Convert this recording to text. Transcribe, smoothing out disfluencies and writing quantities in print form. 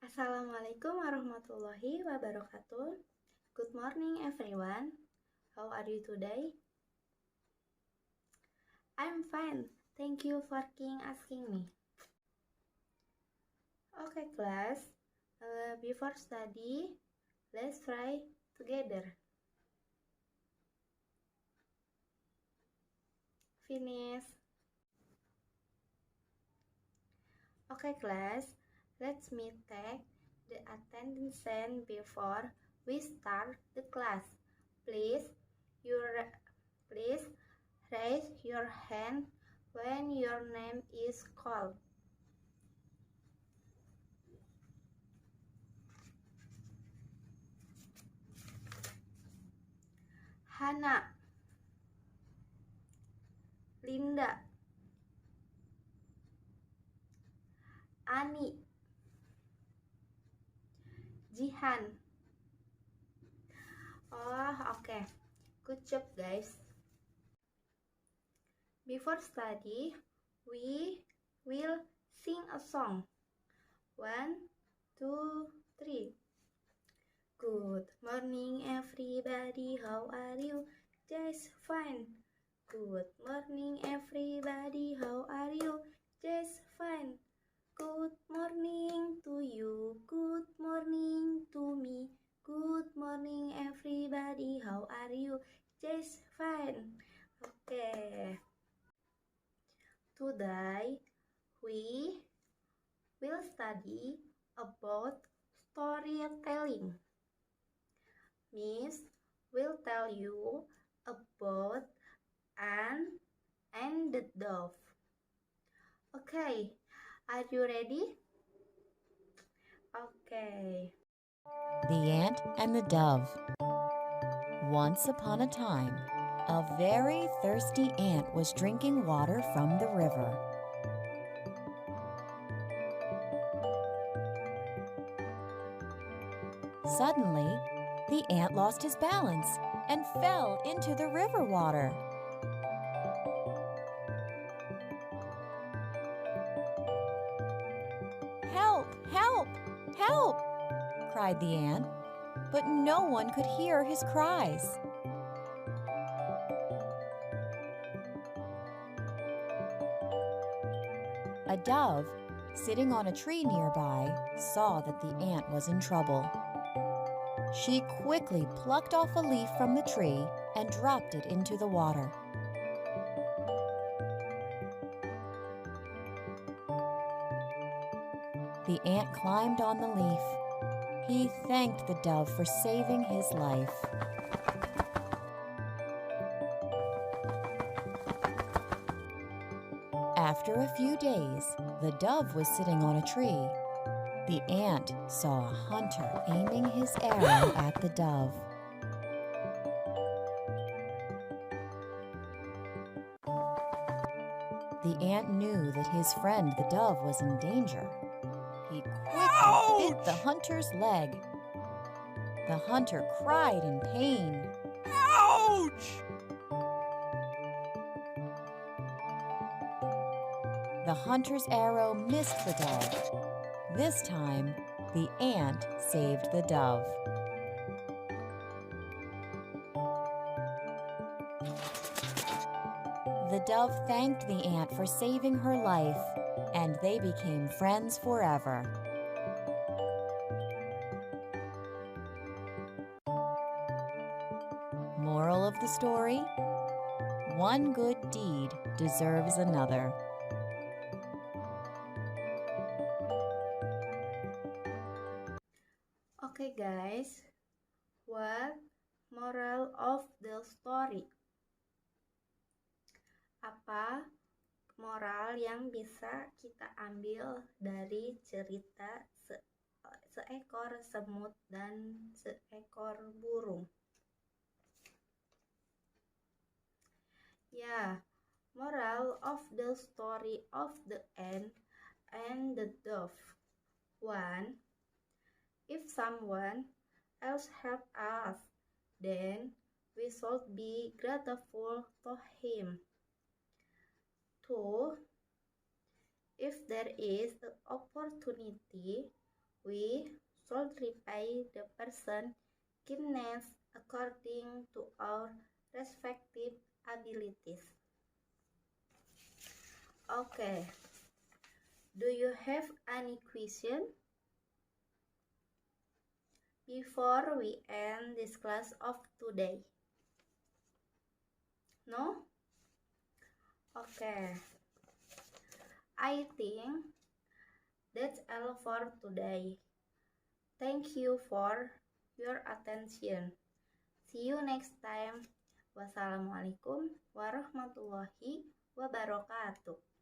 Assalamualaikum warahmatullahi wabarakatuh. Good morning everyone. How are you today? I'm fine. Thank you for asking me. Okay class, before study, let's try together. Finish. Okay class, let's me take the attention before we start the class. Please, please raise your hand when your name is called. Hana, Linda, Ani, Jihan. Oh, okay. Good job, guys. Before study, we will sing a song. 1, 2, 3. Good morning, everybody. How are you? Just fine. Good morning, everybody. How are you? Just fine. Good morning to you. Good morning to me. Good morning, everybody. How are you? Just fine. Okay. Today we will study about storytelling. Miss will tell you about Anne and the dove. Okay, are you ready? Okay. The Ant and the Dove. Once upon a time, a very thirsty ant was drinking water from the river. Suddenly, the ant lost his balance and fell into the river water. "Help! Help! Help!" cried the ant, but no one could hear his cries. A dove, sitting on a tree nearby, saw that the ant was in trouble. She quickly plucked off a leaf from the tree and dropped it into the water. The ant climbed on the leaf. He thanked the dove for saving his life. After a few days, the dove was sitting on a tree. The ant saw a hunter aiming his arrow at the dove. The ant knew that his friend the dove was in danger. He quickly bit the hunter's leg. The hunter cried in pain. Ouch! The hunter's arrow missed the dove. This time, the ant saved the dove. The dove thanked the ant for saving her life, and they became friends forever. Moral of the story: one good deed deserves another. Okay guys, what moral of the story? Apa moral yang bisa kita ambil dari cerita seekor semut dan seekor burung? Ya, moral of the story of the ant and the dove. 1. If someone else help us, then we should be grateful to him. 2. If there is an opportunity, We should repay the person kindness according to our respective abilities. Okay. Do you have any question? Before we end this class of today? No? Okay. I think that's all for today. Thank you for your attention. See you next time. Wassalamualaikum warahmatullahi wabarakatuh.